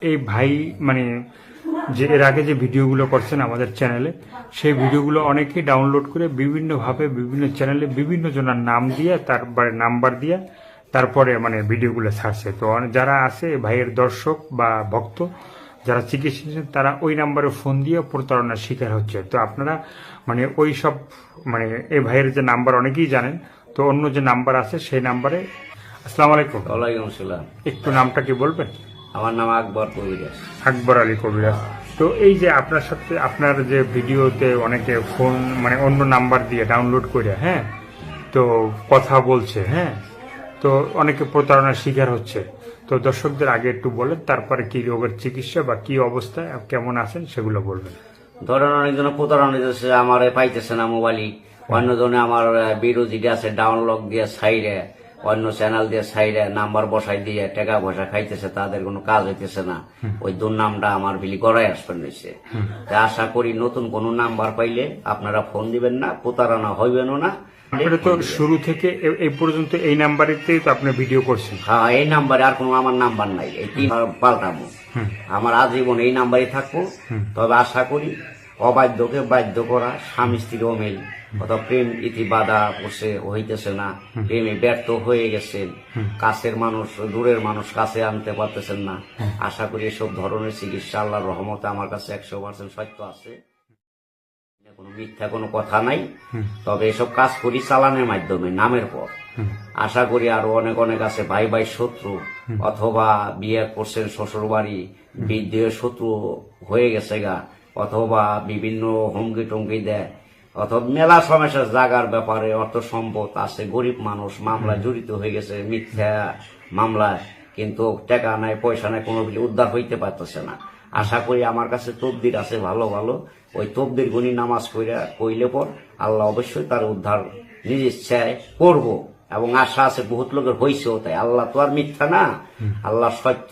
এই ভাই মানে যে এর আগে যে ভিডিওগুলো করছেন আমাদের চ্যানেলে, সেই ভিডিওগুলো অনেকেই ডাউনলোড করে বিভিন্নভাবে বিভিন্ন চ্যানেলে বিভিন্ন জনের নাম দিয়ে তারপরে নাম্বার দিয়ে তারপরে মানে ভিডিওগুলো ছাড়ছে। তো যারা আছে ভাইয়ের দর্শক বা ভক্ত যারা চিকিৎসা নিচ্ছেন তারা ওই নাম্বারে ফোন দিয়ে প্রতারণার শিকার হচ্ছে। তো আপনারা মানে ওই সব মানে এই ভাইয়ের যে নাম্বার অনেকেই জানেন, তো অন্য যে নাম্বার আছে সেই নাম্বারে। আসসালামু আলাইকুম। ওয়ালাইকুম আসসালাম। একটু নামটা কি বলবেন? আমার নাম আকবর কবিরাজ। আকবর আলী কবিরাজ। তো এই যে আপনার সাথে আপনার যে ভিডিওতে অনেকে ফোন মানে অন্য নাম্বার দিয়ে ডাউনলোড করে তো কথা বলছে, তো অনেকে প্রতারণার শিকার হচ্ছে। তো দর্শকদের আগে একটু বলেন, তারপরে কি রোগের চিকিৎসা বা কি অবস্থায় কেমন আছেন সেগুলো বলবেন। ধরেন অনেকজন প্রতারণা দিতেছে, আমার পাইতেছে না মোবাইলই, অন্যজনে আমার বিরোধীটা আছে ডাউনলোড দিয়ে সাইডে অন্য চ্যানেল দিয়ে সাইডে নাম্বার বসাই দিয়ে টাকা পয়সা খাইতেছে, তাদের কোনো কাজ হইতেছে না। ওই দুর্নামটা আমার বিলি গড়াই আসবেন রয়েছে। আশা করি নতুন কোন নাম্বার পাইলে আপনারা ফোন দিবেন না, প্রতারণা হইবেনও না। তো শুরু থেকে এই পর্যন্ত এই নাম্বারেতেই তো আপনি ভিডিও করছেন? হ্যাঁ, এই নাম্বারে আর কোনো আমার নাম্বার নাই, এই তিন পাল্টাবো। আমার আজীবন এই নাম্বারই থাকবো। তবে আশা করি অবাধ্যকে বাধ্য করা, স্বামী স্ত্রীর অমিল অথবা প্রেম ইতি বাধা করছে, হইতেছে না, প্রেমে ব্যর্থ হয়ে গেছেন, কাছের মানুষ দূরের মানুষ কাছে আনতে পারতেছেন না। আশা করি এসব ধরনের চিকিৎসা আল্লাহর রহমতে আমার কাছে 100% সত্য আছে, কোনো মিথ্যা কোনো কথা নাই। তবে এসব কাজ করি চালানের মাধ্যমে নামের পর। আশা করি আরো অনেক অনেক আছে ভাই ভাই শত্রু, অথবা বিয়ে করছেন শ্বশুর বাড়ি বিদ্রোহের শত্রু হয়ে গেছে গা, অথবা বিভিন্ন হুমকি টুমকি দেয়, অথবা মেলা সমস্যা জাগার ব্যাপারে অর্থ সম্পদ আছে, গরিব মানুষ মামলায় জড়িত হয়ে গেছে, মিথ্যা মামলায়, কিন্তু টাকা নাই পয়সা নাই, কোনো উদ্ধার হইতে পারতেছে না। আশা করি আমার কাছে তবদির আছে ভালো ভালো, ওই তবদির গুণী নামাজ কইলে পর আল্লাহ অবশ্যই তার উদ্ধার নিজ ইচ্ছায় করব, এবং আশা আছে বহুত লোকের হয়েছেও। তাই আল্লাহ তো আর মিথ্যা না, আল্লাহ সত্য,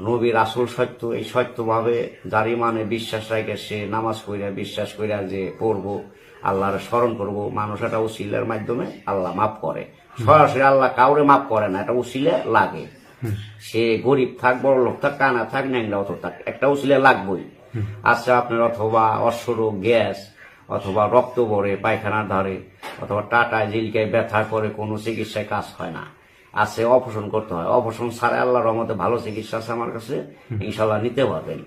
নবীর আসল সত্য। এই সত্যভাবে যারই মানে বিশ্বাস রাখে সে নামাজ কইরা বিশ্বাস কইরা যে পড়ব, আল্লাহর স্মরণ করব, মানুষ এটা উসিলার মাধ্যমে আল্লাহ মাফ করে। সরাসরি আল্লাহ কাউরে মাফ করে না, এটা উসিলে লাগে। সে গরিব থাক বড় লোক থাক কানা থাক ন্যাংরা অত থাক, একটা উসিলে লাগবেই। আচ্ছা, আপনার অথবা অশ্বরোগ, গ্যাস, অথবা রক্ত ভরে পায়খানার ধারে, অথবা টাটায় জিলকায় ব্যথা করে, কোনো চিকিৎসায় কাজ হয় না, আছে অপারেশন করতে হয়। অপারেশন ছাড়া আল্লাহর রহমতে ভালো চিকিৎসা আছে আমার কাছে, ইনশাল্লাহ নিতে পারবেন।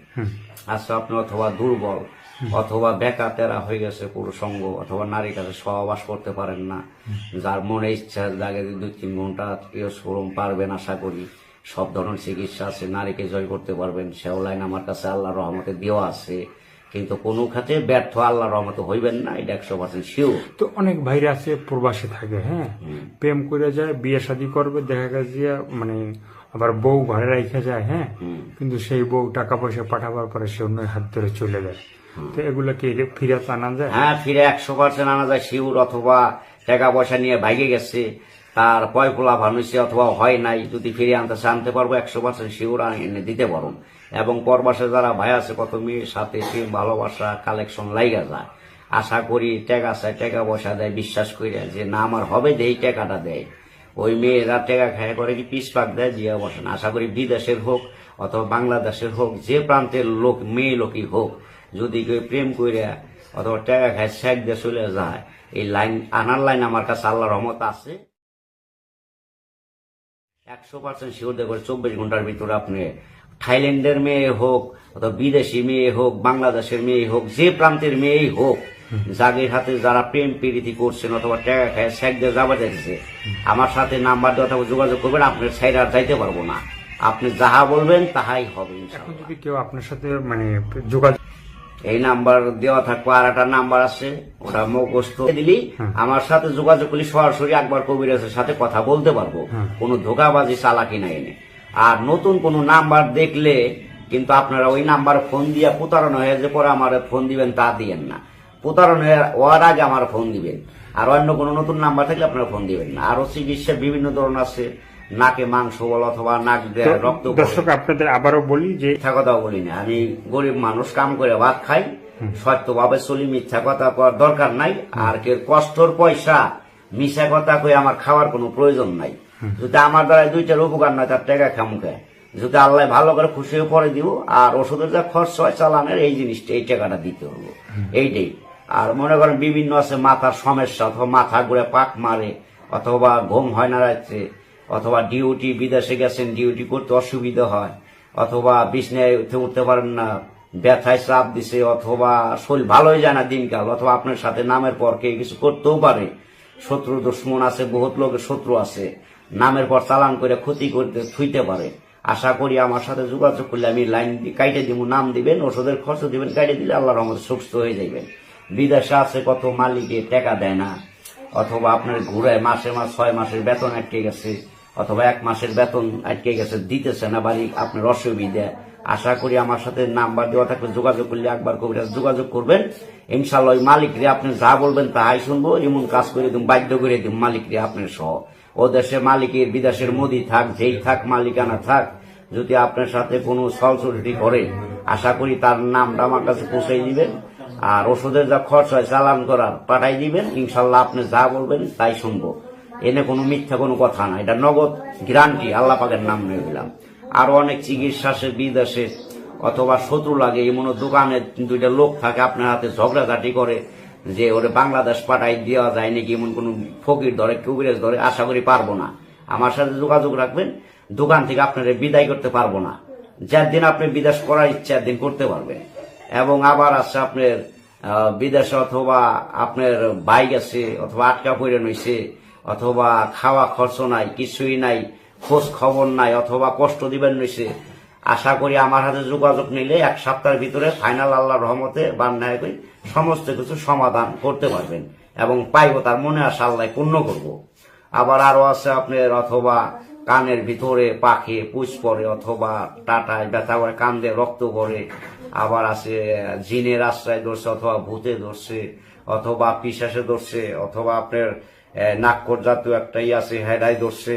আচ্ছা, আপনি অথবা দুর্বল, অথবা বেকা তেরা হয়ে গেছে পুরুষ সঙ্গ, অথবা নারীর কাছে সহবাস করতে পারেন না, যার মনে ইচ্ছা জাগে 2-3 ঘন্টা শ্রম পারবেন, আশা করি সব ধরনের চিকিৎসা আছে, নারীকে জয় করতে পারবেন। সেও লাইন আমার কাছে আল্লাহর রহমতে দেওয়া আছে, কিন্তু কোনো খাতে ব্যর্থ আল্লাহর রহমতে হইবেন না, এটা 100% শিওর। তো অনেক ভাইরা আছে প্রবাসে থাকে, প্রেম করে যায়, বিয়ে শাদী করবে, দেখা গেছে মানে আবার বউ ঘরে রেখে যায়, কিন্তু সেই বউ টাকা পয়সা পাঠাবার পরে সে অন্য হাত ধরে চলে যায়। তো এগুলো কি ফিরে আনা যায়? হ্যাঁ, ফিরে 100% আনা যায় শিওর। অথবা টাকা পয়সা নিয়ে ভাইগে গেছে, তার পয়পোলা ভানুছে, অথবা হয় নাই, যদি ফিরে আনতে পারবো 100% শিওর এনে দিতে পারবো। এবং পরবাসে যারা ভাই আছে, কত মেয়ের সাথে প্রেম ভালোবাসা কালেকশন লাইগা যায়, আশা করি টাকা চায়, টাকা পয়সা দেয়, বিশ্বাস করে যে না আমার হবে দেই টাকাটা দেয়। ওই মেয়েরা টাকা খায় করে কি পিসপাক দেয়, জিয়া বসেন। আশা করি বিদেশের হোক অথবা বাংলাদেশের হোক, যে প্রান্তের লোক মেয়ে লোকই হোক, যদি কেউ প্রেম করে অথবা টাকা খায় শেখ দিয়ে চলে যায়, এই লাইন আনার লাইন আমার কাছে আল্লাহর রহমত আছে 100% শিওর। দেখবেন 24 ঘন্টার ভিতরে আপনি থাইল্যান্ডের মেয়ে হোক অথবা বিদেশি মেয়ে হোক, বাংলাদেশের মেয়ে হোক, যে প্রান্তের মেয়েই হোক, যাদের হাতে যারা প্রেম প্রীতি করছেন অথবা টাকা খায় শেখ দিয়ে যাবা যাচ্ছে, আমার সাথে নাম্বার দেওয়া যোগাযোগ করবেন। আপনার সাইড আর যাইতে পারবো না, আপনি যাহা বলবেন তাহাই হবে। এখন যদি কেউ আপনার সাথে মানে যোগাযোগ, এই নাম্বার দেওয়া থাকবে, আর একটা নাম্বার আছে, ওটা মুখস্থ দিলি আমার সাথে যোগাযোগ করলে সরাসরি আকবর কবিরাজের সাথে কথা বলতে পারবো, কোনো ধোকাবাজি চালাকি নাই এনে। আর নতুন কোনো নাম্বার দেখলে কিন্তু আপনারা ওই নাম্বার ফোন দিয়ে প্রতারণা হয়ে যে পরে আমার ফোন দিবেন তা দিবেন না, প্রতারণা হওয়ার আগে আমার ফোন দিবেন। আর অন্য কোনো নতুন নাম্বার থাকলে আপনারা ফোন দিবেন না। আরো চিকিৎসা বিভিন্ন ধরনের আছে, নাকে মাংস বল অথবা নাক রক্ত। দর্শক আপনাদের আবারও বলি যে মিথ্যা কথাও বলি না, আমি গরিব মানুষ, কাম করে ভাত খাই, সত্যভাবে চলি, মিথ্যা কথা করার দরকার নাই। আর কেউ কষ্টর পয়সা মিশা কথা কই আমার খাওয়ার কোনো প্রয়োজন নাই। যদি আমার দ্বারা 2টার উপকার নয়, তার টাকা খামুকে যদি আল্লাহ ভালো করে খুশি হয়ে পরে দিব, আর ওষুধের যা খরচ হয় চালানের এই জিনিসটা, এই টাকাটা দিতে হবে, এইটাই। আর মনে করেন বিভিন্ন আছে মাথার সমস্যা, অথবা মাথা ঘুরে পাক মারে, অথবা ঘুম হয় না রাত্রে, অথবা ডিউটি বিদেশে গেছেন ডিউটি করতে অসুবিধা হয়, অথবা বিছনায় উঠতে পারেন না, ব্যথায় চাপ দিছে, অথবা শরীর ভালোই যায় না দিনকাল, অথবা আপনার সাথে নামের পর কে কিছু করতেও পারে, শত্রু দুশ্মন আছে, বহুত লোকের শত্রু আছে, নামের পর চালান করে ক্ষতি করতে থুইতে পারে। আশা করি আমার সাথে যোগাযোগ করলে আমি লাইন কাইটে দিব, নাম দিবেন, ওষুধের খরচ দিবেন, কাইটে দিলে আল্লাহর রহমতে সুস্থ হয়ে যাবেন। বিদেশে আছে কত মালিকে টাকা দেয় না, অথবা আপনার ঘুরে মাসে 6 মাসের বেতন আটকে গেছে, অথবা 1 মাসের বেতন আটকে গেছে, দিতেছে না বাড়ি, আপনার অসুবিধা। আশা করি আমার সাথে নাম্বার দেওয়া থাকলে যোগাযোগ করলে একবার কবিরাজ যোগাযোগ করবেন, ইনশাল্লাহ ওই মালিকরে আপনি যা বলবেন তাই শুনবো, এমন কাজ করে দিন, বাধ্য করে দিন মালিকরে আপনার সহ। ও দেশের মালিকের বিদেশের মোদি থাক, যেই থাক, মালিকানা থাক, যদি আপনার সাথে কোনো সলসলিটি করে, আশা করি তার নামটা আমার কাছে পৌঁছে দিবেন, আর ওষুধের যা খরচ হয় চালান করার পাঠাই দিবেন, ইনশাল্লাহ আপনি যা বলবেন তাই শুনবো। এনে কোনো মিথ্যা কোনো কথা না, এটা নগদ গ্যারান্টি, আল্লাহ পাকের নাম নিয়ে দিলাম। আরো অনেক চিকিৎসা আছে বিদেশে, অথবা শত্রু লাগে, এমন দোকানে 2টা লোক থাকে আপনার হাতে ঝগড়াঝাটি করে যে ওরে বাংলাদেশ পাঠাই দেওয়া যায় নাকি, এমন কোন ফকির ধরে কবিরাজ ধরে, আশা করি পারবো না। আমার সাথে যোগাযোগ রাখবেন, দোকান থেকে আপনারা বিদায় করতে পারবো না, যার দিন আপনি বিদেশ করার ইচ্ছা দিন করতে পারবেন। এবং আবার আছে আপনার বিদেশে, অথবা আপনার বাইক আছে, অথবা আটকা পড়ে নইছে, অথবা খাওয়া খরচ নাই, কিছুই নাই, খোঁজ খবর নাই, অথবা কষ্ট দিবেন নইছে, আশা করি আমার হাতে যোগাযোগ নিলে 1 সপ্তাহের ভিতরে ফাইনাল আল্লাহর রহমতে বান্নায় করি সমস্ত কিছু সমাধান করতে পারবেন, এবং পাইব তার মনে আশা আল্লাহ পূর্ণ করব। আবার আরো আছে আপনার, অথবা কানের ভিতরে পাখে পুষ পড়ে, অথবা টাটায় ব্যথা করে, কান্দে রক্ত করে, আবার আছে জিনের আশ্রয় ধরছে, অথবা ভূতে ধরছে, অথবা পিশাচে ধরছে, অথবা আপনার নাক্কর জাতীয় একটাই আছে হেডাই ধরছে,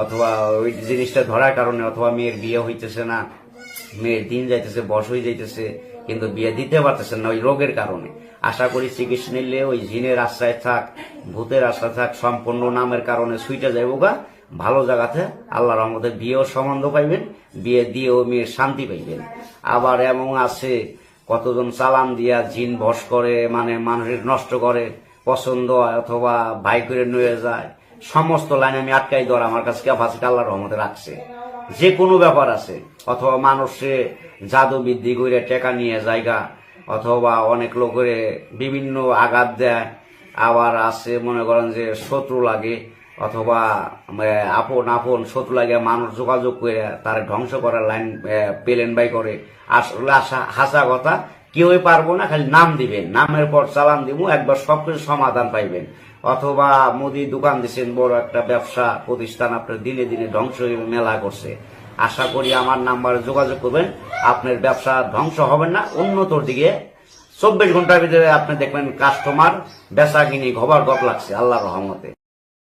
অথবা ওই জিনিসটা ধরার কারণে, অথবা মেয়ের বিয়ে হইতেছে না, মেয়ের দিন যাইতেছে, বয়স হয়ে যাইতেছে, কিন্তু বিয়ে দিতে পারতেছে না ওই রোগের কারণে। আশা করি চিকিৎসা নিলে ওই জিনের আশ্রয় থাক, ভূতের আশ্রয় থাক, সম্পূর্ণ নামের কারণে সুইটা যাইব গা ভালো জায়গাতে, আল্লাহর রহমতে বিয়েও সম্বন্ধ পাইবেন, বিয়ে দিয়েও মেয়ের শান্তি পাইবেন। আবার এমন আছে কতজন চালান দিয়া জিন বশ করে, মানে মানুষের নষ্ট করে, পছন্দ হয়, অথবা ভাই করে নিয়ে যায়, সমস্ত লাইন আমি আটকাই দেওয়ার আমার কাছে ক্যাপাসিটি আল্লাহর রহমতে রাখছে। যে কোনো ব্যাপার আছে, অথবা মানুষে জাদু বিদ্যি করে টাকা নিয়ে জায়গা, অথবা অনেক লোকের বিভিন্ন আঘাত দেয়। আবার আছে মনে করেন যে শত্রু লাগে, অথবা আপন শত্রু লাগে, মানুষ যোগাযোগ করে তার ধ্বংস করার লাইন প্লেন বাই করে। আসলে হাসা কথা, কেউই পারবো না, খালি নাম দিবেন, নামের পর চালান দিব, একবার সবকিছু সমাধান পাইবেন। অথবা মুদি দোকান দিচ্ছেন, বড় একটা ব্যবসা প্রতিষ্ঠান, আপনার দিনে দিনে ধ্বংস হয়ে মেলা করছে, আশা করি আমার নাম্বারে যোগাযোগ করবেন, আপনার ব্যবসা ধ্বংস হবে না, উন্নতর দিকে 24 ঘন্টার ভিতরে আপনি দেখবেন কাস্টমার বেচা কিনি ঘবার গপ লাগছে আল্লাহর রহমতে।